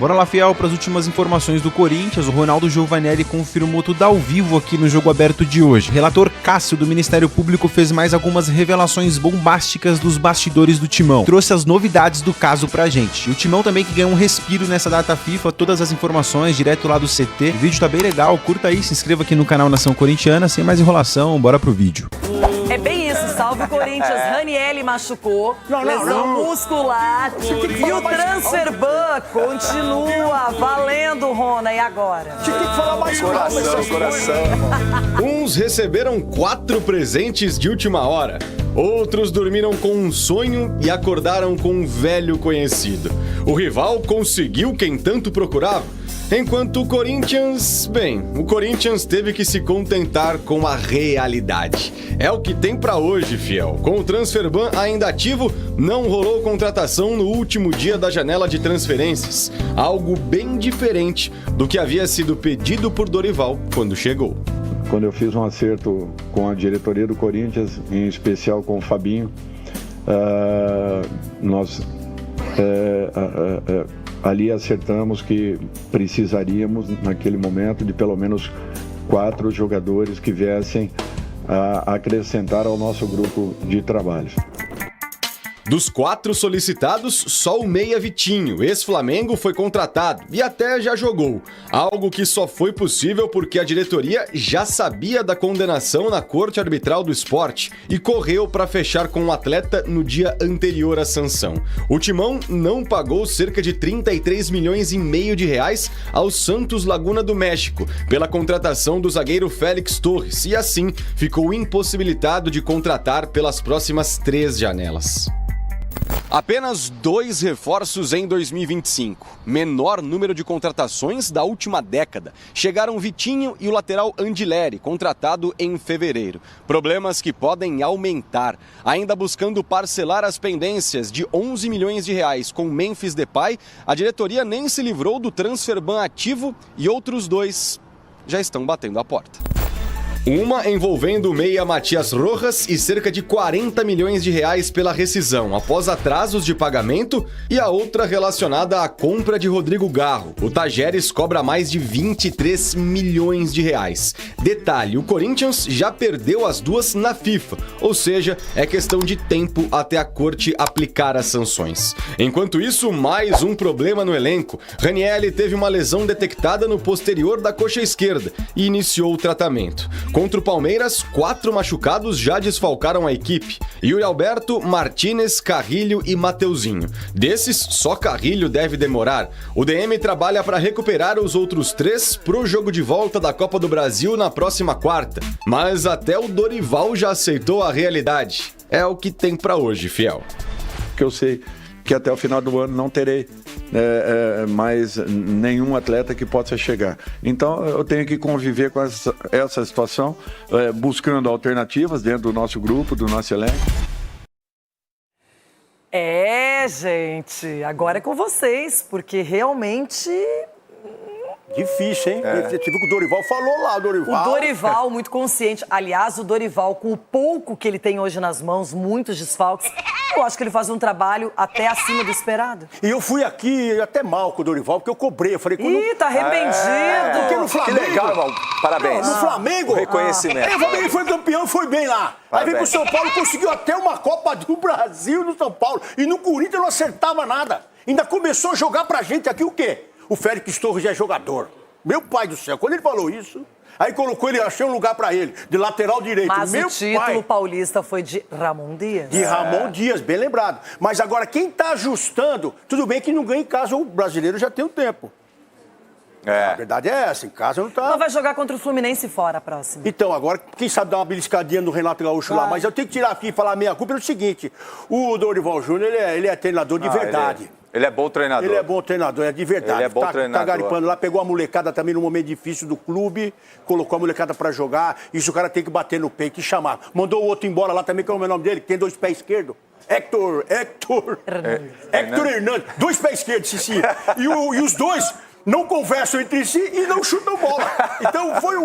Bora lá, fiel, para as últimas informações do Corinthians. O Ronaldo Giovanelli confirmou tudo ao vivo aqui no Jogo Aberto de hoje. O relator Cássio, do Ministério Público, fez mais algumas revelações bombásticas dos bastidores do Timão. Trouxe as novidades do caso pra gente. E o Timão também que ganhou um respiro nessa data FIFA, todas as informações direto lá do CT. O vídeo tá bem legal, curta aí, se inscreva aqui no canal Nação Corintiana. Sem mais enrolação, bora pro vídeo. É bem isso, salve o Corinthians. Ranieri machucou, lesão muscular. E o Transferban continua valendo, Rona. E agora? Tinha que falar mais coração. Uns receberam 4 presentes de última hora. Outros dormiram com um sonho e acordaram com um velho conhecido. O rival conseguiu quem tanto procurava. Enquanto o Corinthians teve que se contentar com a realidade. É o que tem pra hoje, fiel. Com o Transferban ainda ativo, não rolou contratação no último dia da janela de transferências. Algo bem diferente do que havia sido pedido por Dorival quando chegou. Quando eu fiz um acerto com a diretoria do Corinthians, em especial com o Fabinho, nós ali acertamos que precisaríamos, naquele momento, de pelo menos 4 jogadores que viessem a acrescentar ao nosso grupo de trabalho. Dos 4 solicitados, só o meia Vitinho, ex-Flamengo, foi contratado e até já jogou. Algo que só foi possível porque a diretoria já sabia da condenação na Corte Arbitral do Esporte e correu para fechar com o atleta no dia anterior à sanção. O Timão não pagou cerca de 33 milhões e meio de reais ao Santos Laguna do México pela contratação do zagueiro Félix Torres e assim ficou impossibilitado de contratar pelas próximas 3 janelas. Apenas 2 reforços em 2025. Menor número de contratações da última década. Chegaram Vitinho e o lateral Andileri, contratado em fevereiro. Problemas que podem aumentar. Ainda buscando parcelar as pendências de 11 milhões de reais com Memphis Depay, a diretoria nem se livrou do Transferban ativo e outros 2 já estão batendo a porta. Uma envolvendo o meia Matias Rojas e cerca de 40 milhões de reais pela rescisão após atrasos de pagamento e a outra relacionada à compra de Rodrigo Garro. O Tajeres cobra mais de 23 milhões de reais. Detalhe, o Corinthians já perdeu as 2 na FIFA, ou seja, é questão de tempo até a corte aplicar as sanções. Enquanto isso, mais um problema no elenco. Ranieri teve uma lesão detectada no posterior da coxa esquerda e iniciou o tratamento. Contra o Palmeiras, 4 machucados já desfalcaram a equipe. Yuri Alberto, Martínez, Carrilho e Mateuzinho. Desses, só Carrilho deve demorar. O DM trabalha para recuperar os outros 3 pro jogo de volta da Copa do Brasil na próxima quarta. Mas até o Dorival já aceitou a realidade. É o que tem para hoje, fiel. Que eu sei que até o final do ano não terei mais nenhum atleta que possa chegar. Então eu tenho que conviver com essa situação, buscando alternativas dentro do nosso grupo, do nosso elenco. Gente, agora é com vocês, porque realmente... Difícil, hein? Tipo que o Dorival falou lá, o Dorival muito consciente. Aliás, o Dorival, com o pouco que ele tem hoje nas mãos, muitos desfalques, eu acho que ele faz um trabalho até acima do esperado. E eu fui aqui até mal com o Dorival, porque eu cobrei. Eu falei, tá arrependido. Porque no Flamengo... Que legal, irmão. Parabéns. No Flamengo... Reconhecimento. Ele foi campeão, foi bem lá. Parabéns. Aí veio pro São Paulo, conseguiu até uma Copa do Brasil no São Paulo. E no Corinthians não acertava nada. Ainda começou a jogar pra gente aqui o quê? O Félix Torres é jogador. Meu pai do céu, quando ele falou isso, aí colocou ele, achei um lugar pra ele, de lateral direito. Mas meu o título pai, paulista foi de Ramon Dias. de Ramon Dias, bem lembrado. Mas agora, quem tá ajustando, tudo bem que não ganha em casa, o brasileiro já tem um tempo. A verdade é essa, em casa não tá... Então vai jogar contra o Fluminense fora a próxima. Então, agora, quem sabe dar uma beliscadinha no Renato Gaúcho lá, mas eu tenho que tirar aqui e falar a minha culpa, é o seguinte, o Dorival Júnior, ele é treinador de verdade. Ele é bom treinador. Ele é bom treinador, é de verdade. Ele é bom treinador. Tá garipando lá, pegou a molecada também no momento difícil do clube, colocou a molecada pra jogar, isso o cara tem que bater no peito e chamar. Mandou o outro embora lá também, que é o nome dele, que tem 2 pés esquerdos. Héctor Hernandes. 2 pés esquerdos, Cici. E os dois não conversam entre si e não chutam bola. Então foi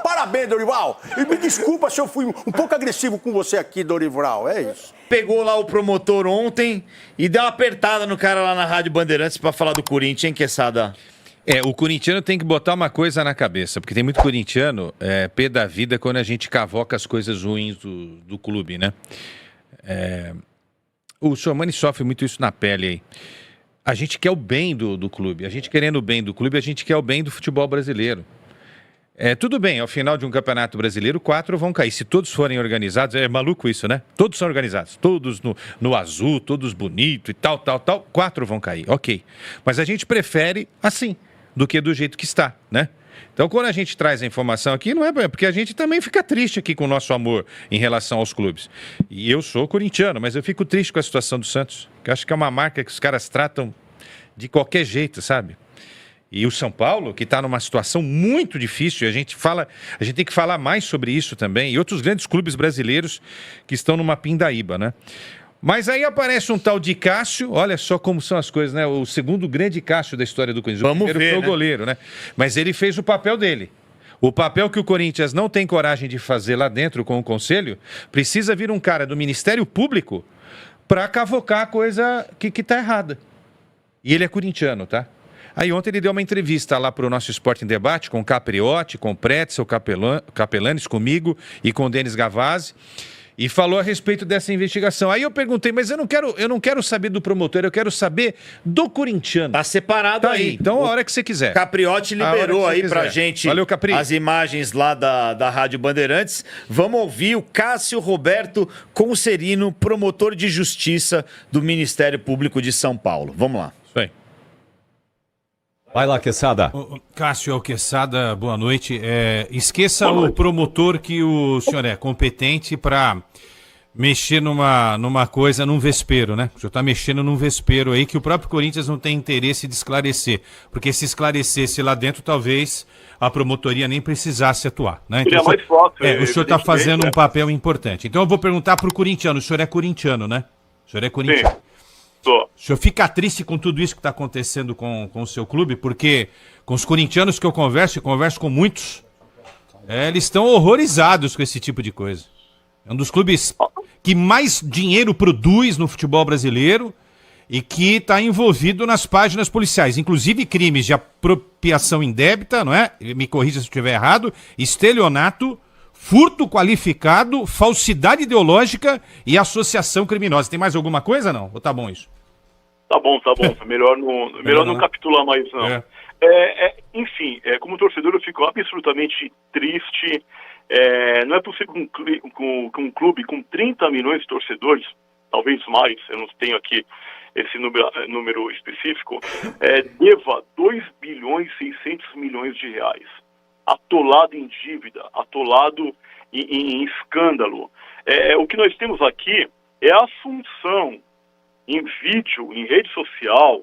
parabéns, Dorival. E me desculpa se eu fui um pouco agressivo com você aqui, Dorival. É isso. Pegou lá o promotor ontem e deu uma apertada no cara lá na Rádio Bandeirantes pra falar do Corinthians, hein, Quesada? O corintiano tem que botar uma coisa na cabeça, porque tem muito corintiano pé da vida quando a gente cavoca as coisas ruins do clube, né? O Sormani sofre muito isso na pele aí. A gente quer o bem do clube. A gente querendo o bem do clube, a gente quer o bem do futebol brasileiro. Tudo bem, ao final de um campeonato brasileiro, 4 vão cair. Se todos forem organizados, é maluco isso, né? Todos são organizados, todos no azul, todos bonitos e tal, 4 vão cair, ok. Mas a gente prefere assim, do que do jeito que está, né? Então, quando a gente traz a informação aqui, não é porque a gente também fica triste aqui com o nosso amor em relação aos clubes. E eu sou corintiano, mas eu fico triste com a situação do Santos, que eu acho que é uma marca que os caras tratam de qualquer jeito, sabe? E o São Paulo, que está numa situação muito difícil, a gente tem que falar mais sobre isso também, e outros grandes clubes brasileiros que estão numa pindaíba, né? Mas aí aparece um tal de Cássio, olha só como são as coisas, né? O segundo grande Cássio da história do Corinthians. Vamos o primeiro ver, foi o goleiro, né? Mas ele fez o papel dele. O papel que o Corinthians não tem coragem de fazer lá dentro com o Conselho, precisa vir um cara do Ministério Público para cavocar a coisa que está errada. E ele é corintiano, tá? Aí ontem ele deu uma entrevista lá para o nosso Esporte em Debate, com o Capriotti, com o Pretzel, Capelanes, comigo e com o Denis Gavazzi, e falou a respeito dessa investigação. Aí eu perguntei, mas eu não quero saber do promotor, eu quero saber do corintiano. Tá separado aí. Então, a hora que você quiser. Capriotti liberou aí pra gente. Valeu, Capri. As imagens lá da Rádio Bandeirantes. Vamos ouvir o Cássio Roberto Concerino, promotor de justiça do Ministério Público de São Paulo. Vamos lá. Isso aí. Vai lá, Quesada. Cássio Quesada, boa noite. Esqueça o promotor que o senhor é competente para mexer numa coisa, num vespeiro, né? O senhor está mexendo num vespeiro aí que o próprio Corinthians não tem interesse de esclarecer. Porque se esclarecesse lá dentro, talvez a promotoria nem precisasse atuar, né? Então, o senhor está fazendo um papel importante. Então eu vou perguntar para o corintiano. O senhor é corintiano, né? O senhor é corintiano. Sim. O senhor fica triste com tudo isso que está acontecendo com o seu clube? Porque com os corintianos que eu converso com muitos, eles estão horrorizados com esse tipo de coisa. É um dos clubes que mais dinheiro produz no futebol brasileiro e que está envolvido nas páginas policiais, inclusive crimes de apropriação indébita, não é? Me corrija se eu estiver errado, estelionato, furto qualificado, falsidade ideológica e associação criminosa. Tem mais alguma coisa, não? Ou tá bom isso? Tá bom. Melhor não capitular mais, não. Enfim, como torcedor eu fico absolutamente triste. Não é possível que um clube com 30 milhões de torcedores, talvez mais, eu não tenho aqui esse número específico, deva 2 bilhões e 600 milhões de reais. Atolado em dívida, atolado em escândalo. O que nós temos aqui é a assunção em vídeo, em rede social,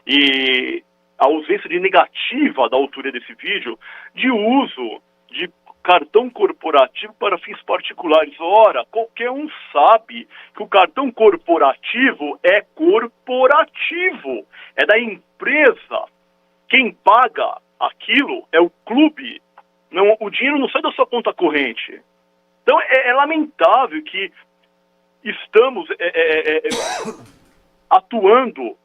e a ausência de negativa da autoria desse vídeo, de uso de cartão corporativo para fins particulares. Ora, qualquer um sabe que o cartão corporativo é corporativo, é da empresa. Quem paga aquilo é o clube. Não, o dinheiro não sai da sua conta corrente. Então é lamentável que estamos atuando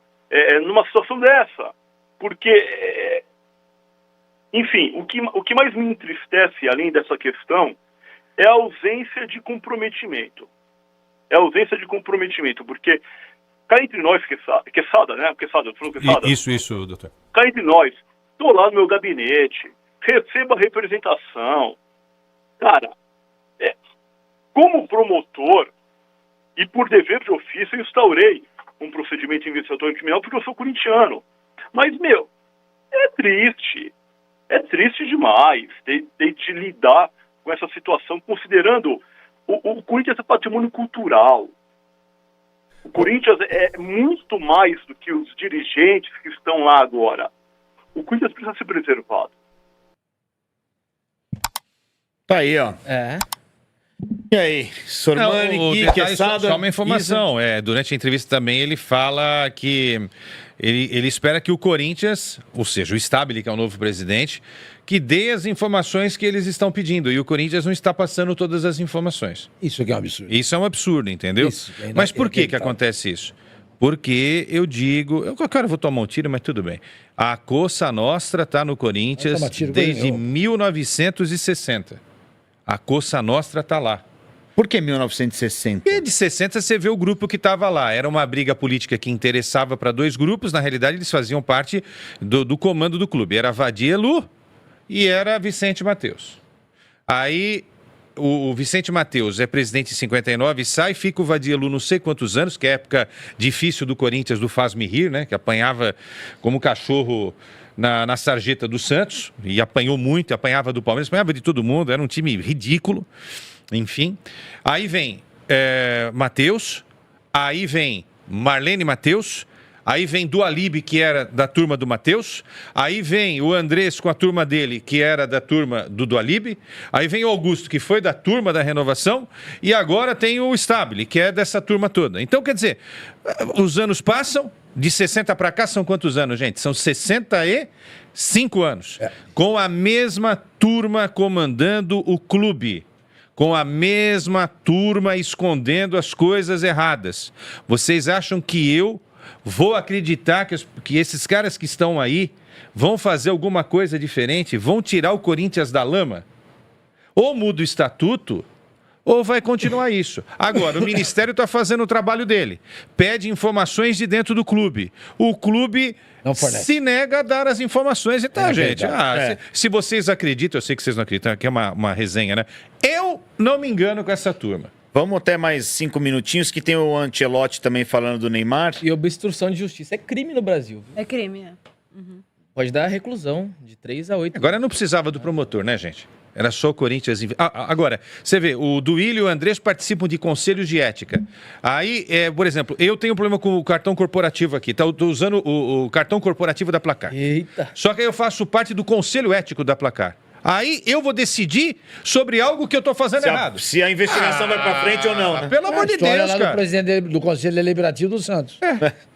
numa situação dessa. Porque, enfim, o que mais me entristece, além dessa questão, é a ausência de comprometimento. Porque cá entre nós, Quesada, né? Quesada, eu falo Quesada. Isso, doutor. Cá entre nós, estou lá no meu gabinete, recebo a representação. Cara, como promotor e por dever de ofício, eu instaurei um procedimento investigatório criminal porque eu sou corintiano. Mas, é triste demais ter de lidar com essa situação, considerando o Corinthians é patrimônio cultural. O Corinthians é muito mais do que os dirigentes que estão lá agora. O Corinthians precisa ser preservado. Tá aí, ó. E aí, Sormani, Quesada... Só uma informação. Durante a entrevista também ele fala que Ele espera que o Corinthians, ou seja, o Stabile, que é o novo presidente, que dê as informações que eles estão pedindo. E o Corinthians não está passando todas as informações. Isso aqui é um absurdo. Isso é um absurdo, entendeu? Mas por que acontece isso? Porque eu digo... Eu vou tomar um tiro, mas tudo bem. A Cosa Nostra está no Corinthians desde 1960. A Cosa Nostra está lá. Por que 1960? Porque de 60 você vê o grupo que estava lá. Era uma briga política que interessava para dois grupos. Na realidade, eles faziam parte do comando do clube. Era Vadielu e era Vicente Mateus. Aí o Vicente Mateus é presidente em 59, sai, fica o Vadielu não sei quantos anos, que é a época difícil do Corinthians, do Faz-me Rir, né? Que apanhava como cachorro na sarjeta do Santos. E apanhou muito, apanhava do Palmeiras, apanhava de todo mundo. Era um time ridículo. Enfim, aí vem Mateus, aí vem Marlene Mateus, aí vem Dualib, que era da turma do Mateus, aí vem o Andrés com a turma dele, que era da turma do Dualib, aí vem o Augusto, que foi da turma da Renovação, e agora tem o Stabile, que é dessa turma toda. Então, quer dizer, os anos passam, de 60 para cá são quantos anos, gente? São 65 anos, com a mesma turma comandando o clube. Com a mesma turma escondendo as coisas erradas. Vocês acham que eu vou acreditar que esses caras que estão aí vão fazer alguma coisa diferente? Vão tirar o Corinthians da lama? Ou muda o estatuto, ou vai continuar isso. Agora, o Ministério está fazendo o trabalho dele. Pede informações de dentro do clube. O clube se nega a dar as informações. Então, gente, se vocês acreditam, eu sei que vocês não acreditam, aqui é uma resenha, né? Eu não me engano com essa turma. Vamos até mais 5 minutinhos, que tem o Ancelotti também falando do Neymar. E obstrução de justiça é crime no Brasil. É crime, Pode dar reclusão de 3 a 8. Agora não precisava do promotor, né, gente? Era só o Corinthians. Agora, você vê, o Duílio e o Andrés participam de conselhos de ética. Aí, por exemplo, eu tenho um problema com o cartão corporativo aqui. Estou usando o cartão corporativo da Placar. Eita. Só que aí eu faço parte do conselho ético da Placar. Aí eu vou decidir sobre algo que eu estou fazendo errado. Se a investigação vai para frente ou não. Né? Pelo amor de Deus, cara. Do presidente do Conselho Deliberativo do Santos.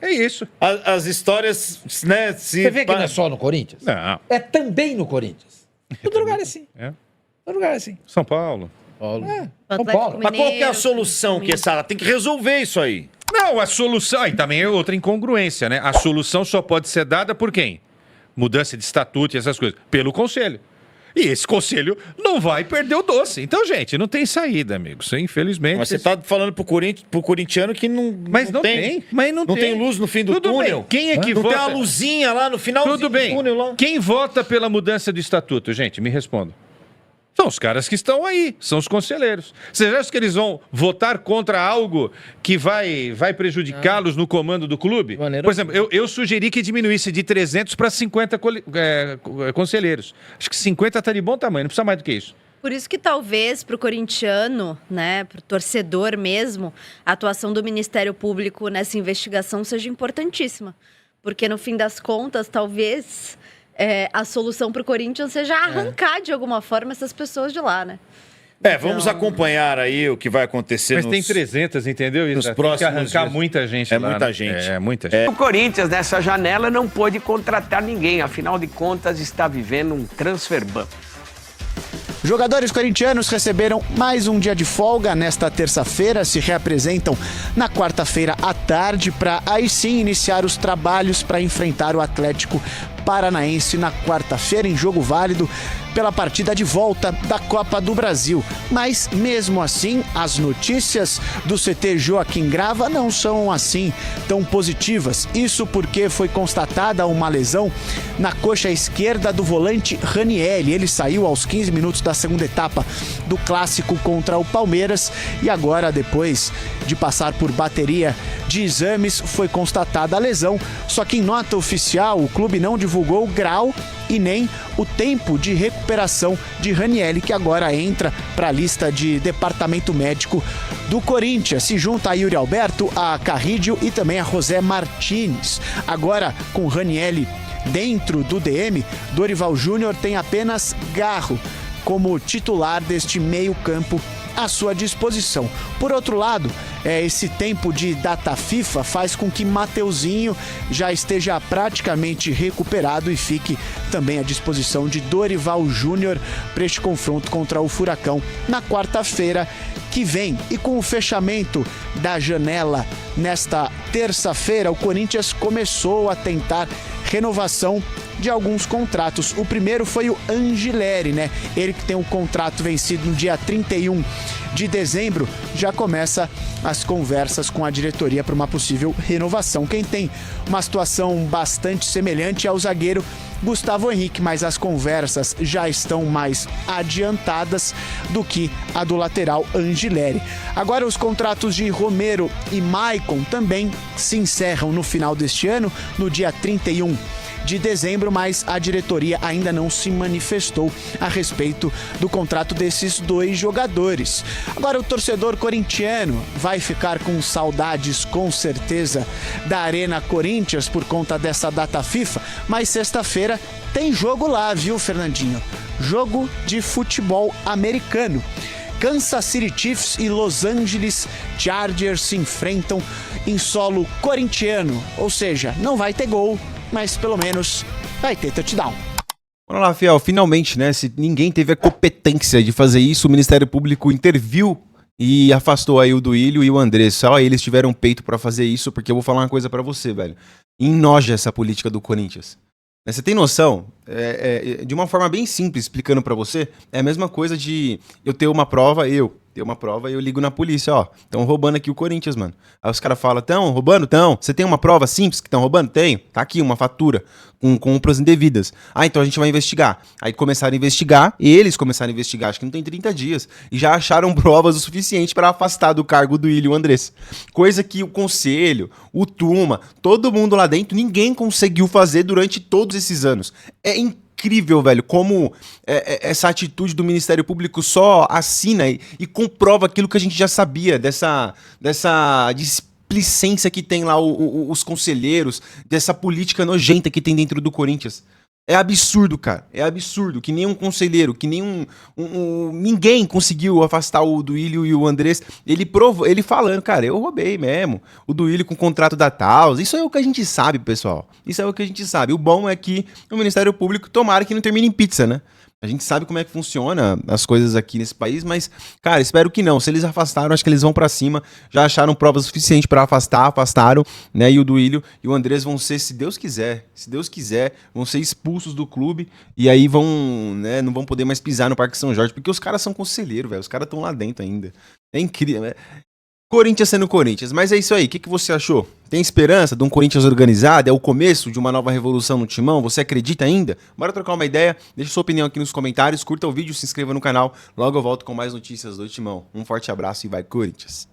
É isso. As histórias, né? Você vê que não é só no Corinthians? Não. É também no Corinthians. Todo lugar é assim. Todo lugar é assim. São Paulo. São Paulo. Mas qual que é a solução, Quesada? Tem que resolver isso aí. Não, a solução... Aí também é outra incongruência, né? A solução só pode ser dada por quem? Mudança de estatuto e essas coisas. Pelo Conselho. E esse conselho não vai perder o doce. Então, gente, não tem saída, amigos. Infelizmente. Mas você tá falando pro corintiano que não. Mas não tem. Mas não tem luz no fim do túnel. Bem. Quem é que não vota? Tem uma luzinha lá no final do túnel lá. Quem vota pela mudança do estatuto, gente? Me responda. São os caras que estão aí, são os conselheiros. Vocês acham que eles vão votar contra algo que vai prejudicá-los no comando do clube? Por exemplo, eu sugeri que diminuísse de 300 para 50 conselheiros. Acho que 50 está de bom tamanho, não precisa mais do que isso. Por isso que talvez para o corintiano, né, para o torcedor mesmo, a atuação do Ministério Público nessa investigação seja importantíssima. Porque no fim das contas, talvez... a solução para o Corinthians seja arrancar de alguma forma essas pessoas de lá, né? Vamos acompanhar aí o que vai acontecer. Mas tem 300, entendeu? Nos próximos tem que arrancar dias. muita gente lá. Muita gente. Muita gente. O Corinthians, nessa janela, não pôde contratar ninguém. Afinal de contas, está vivendo um transfer ban. Jogadores corintianos receberam mais um dia de folga nesta terça-feira, se reapresentam na quarta-feira à tarde para aí sim iniciar os trabalhos para enfrentar o Atlético Paranaense na quarta-feira em jogo válido pela partida de volta da Copa do Brasil. Mas mesmo assim, as notícias do CT Joaquim Grava não são assim tão positivas. Isso porque foi constatada uma lesão na coxa esquerda do volante Ranielli. Ele saiu aos 15 minutos da segunda etapa do clássico contra o Palmeiras e agora, depois de passar por bateria de exames, foi constatada a lesão. Só que em nota oficial, o clube não divulgou o grau e nem o tempo de recuperação de Ranielli, que agora entra para a lista de departamento médico do Corinthians. Se junta a Yuri Alberto, a Carrídio e também a José Martínez. Agora, com Ranielli dentro do DM, Dorival Júnior tem apenas Garro como titular deste meio-campo à sua disposição. Por outro lado, esse tempo de data FIFA faz com que Mateuzinho já esteja praticamente recuperado e fique também à disposição de Dorival Júnior para este confronto contra o Furacão na quarta-feira que vem. E com o fechamento da janela nesta terça-feira, o Corinthians começou a tentar renovação de alguns contratos. O primeiro foi o Angileri, né? Ele que tem o contrato vencido no dia 31 de dezembro, já começa as conversas com a diretoria para uma possível renovação. Quem tem uma situação bastante semelhante é o zagueiro Gustavo Henrique, mas as conversas já estão mais adiantadas do que a do lateral Angileri. Agora os contratos de Romero e Maicon também se encerram no final deste ano, no dia 31 de dezembro, mas a diretoria ainda não se manifestou a respeito do contrato desses dois jogadores. Agora o torcedor corintiano vai ficar com saudades, com certeza, da Arena Corinthians por conta dessa data FIFA, mas sexta-feira tem jogo lá, viu, Fernandinho? Jogo de futebol americano. Kansas City Chiefs e Los Angeles Chargers se enfrentam em solo corintiano, ou seja, não vai ter gol, mas pelo menos vai ter touchdown. Olha lá, Fiel, finalmente, né? Se ninguém teve a competência de fazer isso, o Ministério Público interviu e afastou aí o Duílio e o Andrés. Só eles tiveram peito pra fazer isso, porque eu vou falar uma coisa pra você, velho. Enoja essa política do Corinthians. Você tem noção? De uma forma bem simples, explicando pra você, é a mesma coisa de eu ter uma prova, e eu ligo na polícia, ó, estão roubando aqui o Corinthians, mano. Aí os caras falam, estão roubando? Estão. Você tem uma prova simples que estão roubando? Tenho. Tá aqui uma fatura com compras indevidas. Ah, então a gente vai investigar. Aí começaram a investigar, eles começaram a investigar, acho que não tem 30 dias, e já acharam provas o suficiente para afastar do cargo do Ilho Andrés. Coisa que o Conselho, o Tuma, todo mundo lá dentro, ninguém conseguiu fazer durante todos esses anos. É incrível, velho, como essa atitude do Ministério Público só assina e comprova aquilo que a gente já sabia, dessa displicência que tem lá os conselheiros, dessa política nojenta que tem dentro do Corinthians. É absurdo, cara. É absurdo que nenhum conselheiro, que nenhum... ninguém conseguiu afastar o Duílio e o Andrés. Ele falando, cara, eu roubei mesmo. O Duílio com o contrato da Taus. Isso é o que a gente sabe, pessoal. Isso é o que a gente sabe. O bom é que o Ministério Público, tomara que não termine em pizza, né? A gente sabe como é que funciona as coisas aqui nesse país, mas, cara, espero que não. Se eles afastaram, acho que eles vão pra cima. Já acharam provas suficientes pra afastar, afastaram, né? E o Duílio e o Andrés vão ser, se Deus quiser, vão ser expulsos do clube. E aí vão, né, não vão poder mais pisar no Parque São Jorge, porque os caras são conselheiros, velho. Os caras estão lá dentro ainda. É incrível, né? Corinthians sendo Corinthians, mas é isso aí, o que você achou? Tem esperança de um Corinthians organizado? É o começo de uma nova revolução no Timão? Você acredita ainda? Bora trocar uma ideia, deixa sua opinião aqui nos comentários, curta o vídeo, se inscreva no canal, logo eu volto com mais notícias do Timão. Um forte abraço e vai Corinthians!